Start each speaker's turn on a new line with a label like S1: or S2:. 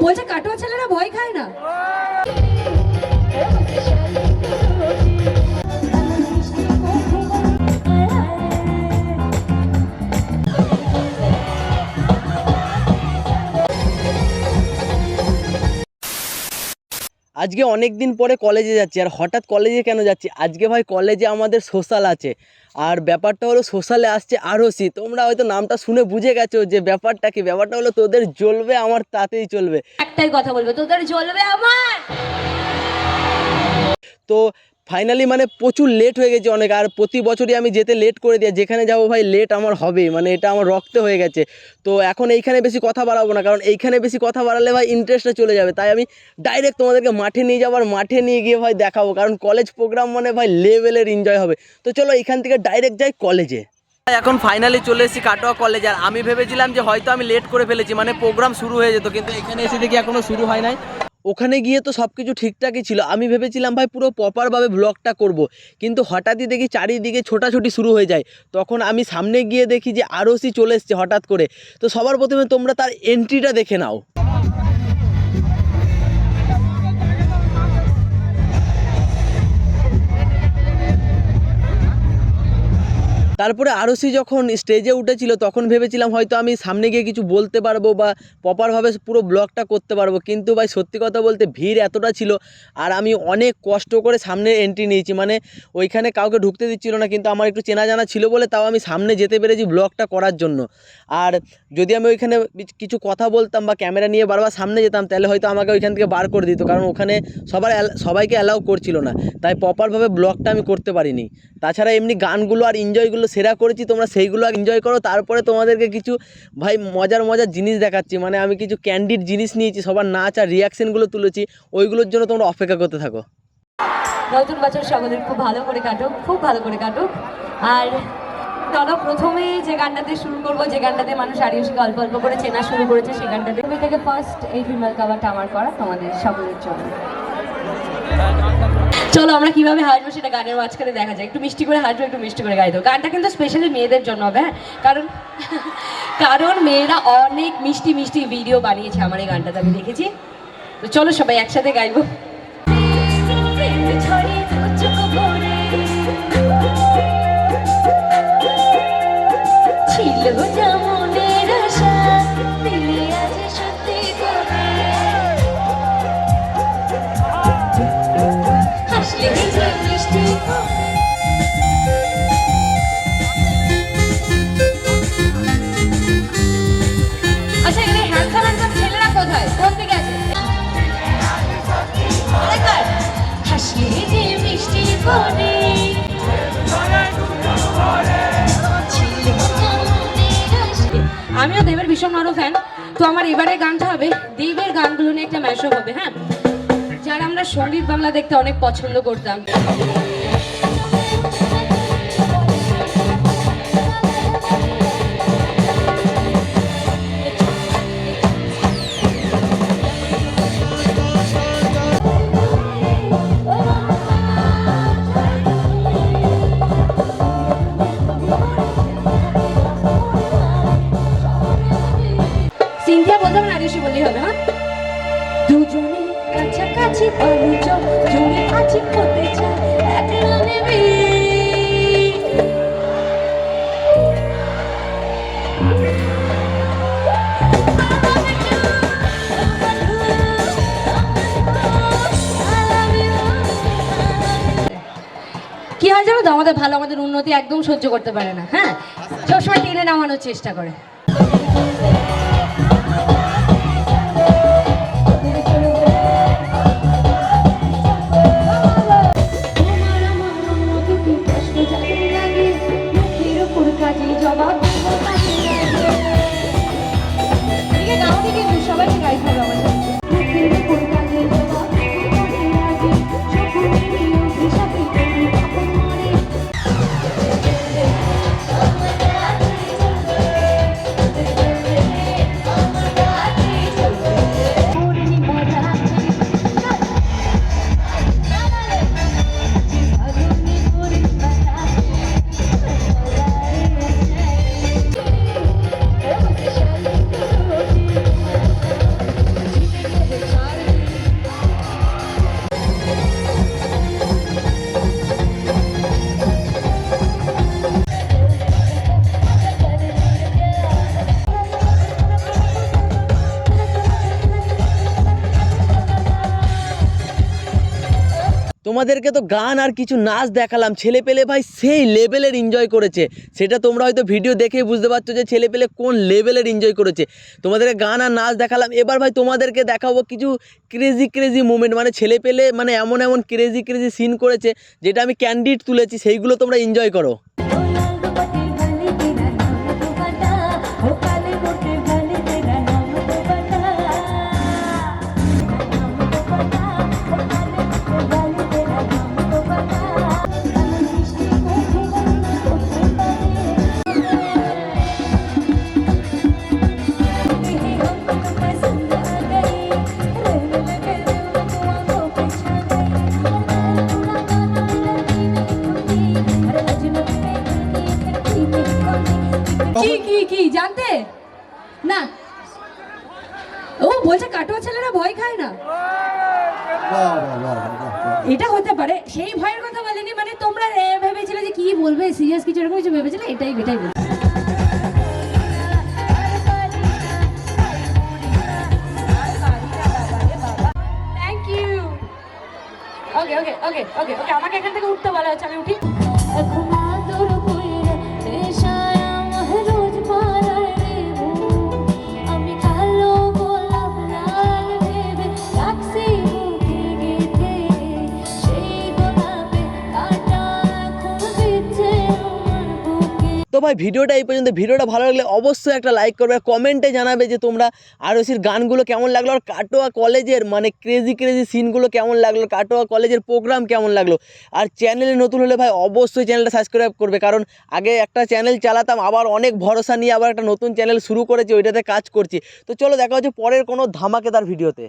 S1: বলছে কাটোয়া ছেলেরা ভয় খায় না।
S2: আজকে অনেক দিন পরে কলেজে যাচ্ছি, আর হঠাৎ কলেজে কেন যাচ্ছি? আজকে ভাই কলেজে আমাদের সোশ্যাল আছে, আর ব্যাপারটা হলো সোশ্যালে আসছে আরোসি। তোমরা হয়তো নামটা শুনে বুঝে গেছো যে ব্যাপারটা কি। ব্যাপারটা হলো তোদের জ্বলবে, আমার তাতেই চলবে।
S1: একটাই কথা বলবো, তোদের জ্বলবে আমার।
S2: তো ফাইনালি মানে প্রচুর লেট হয়ে গেছে অনেক, আর প্রতি বছরই আমি যেতে লেট করে দিই। যেখানে যাবো ভাই লেট আমার হবে, মানে এটা আমার রক্তে হয়ে গেছে। তো এখন এইখানে বেশি কথা বাড়াবো না, কারণ এইখানে বেশি কথা বাড়ালে ভাই ইন্টারেস্টটা চলে যাবে। তাই আমি ডাইরেক্ট তোমাদেরকে মাঠে নিয়ে যাবো, আর মাঠে নিয়ে গিয়ে ভাই দেখাবো, কারণ কলেজ প্রোগ্রাম মানে ভাই লেভেলের এনজয় হবে। তো চলো এখান থেকে ডাইরেক্ট যাই কলেজে। এখন ফাইনালি চলে এসেছি কাটোয়া কলেজ, আর আমি ভেবেছিলাম যে হয়তো আমি লেট করে ফেলেছি, মানে প্রোগ্রাম শুরু হয়ে যেত, কিন্তু এখানে এসে দেখি এখনো শুরু হয় নাই। ওখানে গিয়ে তো সব কিছু ঠিকঠাকই ছিল, আমি ভেবেছিলাম ভাই পুরো প্রপারভাবে ব্লগটা করব, কিন্তু হঠাৎই দেখি চারিদিকে ছোটাছুটি শুরু হয়ে যায়। তখন আমি সামনে গিয়ে দেখি যে আরোসি চলে এসছে হঠাৎ করে। তো সবার প্রথমে তোমরা তার এন্ট্রিটা দেখে নাও। তারপরে আরোসি যখন স্টেজে উঠেছিল তখন ভেবেছিলাম হয়তো আমি সামনে গিয়ে কিছু বলতে পারবো বা প্রপারভাবে পুরো ব্লগটা করতে পারবো, কিন্তু ভাই সত্যি কথা বলতে ভিড় এতটা ছিল, আর আমি অনেক কষ্ট করে সামনে এন্ট্রি নিয়েছি। মানে ওইখানে কাউকে ঢুকতে দিচ্ছিল না, কিন্তু আমার একটু চেনা জানা ছিল বলে তাও আমি সামনে যেতে পেরেছি ব্লগটা করার জন্য। আর যদি আমি ওইখানে কিছু কথা বলতাম বা ক্যামেরা নিয়ে বারবার সামনে যেতাম, তাহলে হয়তো আমাকে ওইখান থেকে বার করে দিত, কারণ ওখানে সবাইকে অ্যালাউ করছিল না, তাই প্রপারভাবে ব্লগটা আমি করতে পারিনি। তাছাড়া এমনি গানগুলো আর এনজয়গুলো সেরা করেছি, তোমরা সেইগুলো এনজয় করো। তারপরে তোমাদেরকে কিছু ভাই মজার জিনিস দেখাচ্ছি, মানে আমি কিছু ক্যান্ডিড জিনিস নিয়েছি, সবার নাচ আর রিয়াকশানগুলো তুলেছি, ওইগুলোর জন্য তোমরা অপেক্ষা করতে থাকো।
S1: নতুন বছর সকলের খুব ভালো করে কাটুক, খুব ভালো করে কাটুক। আর চলো প্রথমে যে গানটাতে শুরু করবো, যে গানটাতে মানুষ আরিয়াসকে অল্প অল্প করে চেনা শুরু করেছে, সেই গানটাতে তুমি থেকে ফার্স্ট এই ফিমেল কাভারটা আমার করা তোমাদের সকলের জন্য। চলো আমরা কিভাবে হাসবো সেটা গানের মাঝখানে দেখা যায়। একটু মিষ্টি করে হাসবো, একটু মিষ্টি করে গাইবো। গানটা কিন্তু স্পেশালি মেয়েদের জন্য হবে, হ্যাঁ, কারণ মেয়েরা অনেক মিষ্টি মিষ্টি ভিডিও বানিয়েছে আমার এই গানটাতে, আমি দেখেছি। তো চলো সবাই একসাথে গাইবো। ছিল যেমনের আশা দিলে আজ সত্যি করে হাসলে যে মিষ্টি। আচ্ছা এখানে হ্যান্ডসাম হ্যান্ডসাম ছেলেরা কোথায়, কোন দিকে আছে? হাসলে যে মিষ্টি করে আমিও দেবের ভীষণ বড় ফ্যান। তো আমার এবারে গানটা হবে দেবের গানগুলো নিয়ে একটা ম্যাশআপ হবে, হ্যাঁ, যারা আমরা সঙ্গীত বাংলা দেখতে অনেক পছন্দ করতাম। সিনথিয়া বলতে হবে না, আরিয়াসি বললেই হবে, হ্যাঁ। দুজনে কাছাকাছি পালুচক জুড়ে আছি হতে চাই একলা নেবে। কি হয় জানো তো, আমাদের ভালো আমাদের উন্নতি একদম সহ্য করতে পারে না, হ্যাঁ, সবসময় টেনে নামানোর চেষ্টা করে। সবাইকে গাইতে হবে আমাদের।
S2: তোমাদেরকে তো গান আর কিছু নাচ দেখালাম, ছেলে পেলে ভাই সেই লেভেলের এনজয় করেছে। সেটা তোমরা হয়তো ভিডিও দেখেই বুঝতে পারছো যে ছেলে পেলে কোন লেভেলের এনজয় করেছে। তোমাদেরকে গান আর নাচ দেখালাম, এবার ভাই তোমাদেরকে দেখাবো কিছু ক্রেজি মুমেন্ট, মানে ছেলে পেলে মানে এমন এমন ক্রেজি সিন করেছে যেটা আমি ক্যান্ডিড তুলেছি, সেইগুলো তোমরা এনজয় করো।
S1: কি জানতে না? ও বলছে কাটোয়া ছেলেরা ভয় খায় না। এটা হতে পারে, সেই ভয়ের কথা বলেনি, মানে তোমরা ভেবেছিলে যে কি বলবে, সিরিয়াস কিছু এরকম কিছু ভেবেছিলে, এটাই বলছি। Thank you. ওকে ওকে ওকে ওকে ওকে, আমাকে এখান থেকে উঠতে বলা হচ্ছে, আমি উঠি।
S2: তো ভাই ভিডিওটা এই পর্যন্ত। ভিডিওটা ভালো লাগলে অবশ্যই একটা লাইক করবে, কমেন্টে জানাবে যে তোমরা আরসির গানগুলো কেমন লাগলো, আর কাটোয়া কলেজের মানে ক্রেজি সিনগুলো কেমন লাগলো, কাটোয়া কলেজের প্রোগ্রাম কেমন লাগলো। আর চ্যানেলে নতুন হলে ভাই অবশ্যই চ্যানেলটা সাবস্ক্রাইব করবে, কারণ আগে একটা চ্যানেল চালাতাম, আবার অনেক ভরসা নিয়ে আবার একটা নতুন চ্যানেল শুরু করেছি, ওইটাতে কাজ করছি। তো চলো দেখা হচ্ছে পরের কোনো ধামাকেদার ভিডিওতে।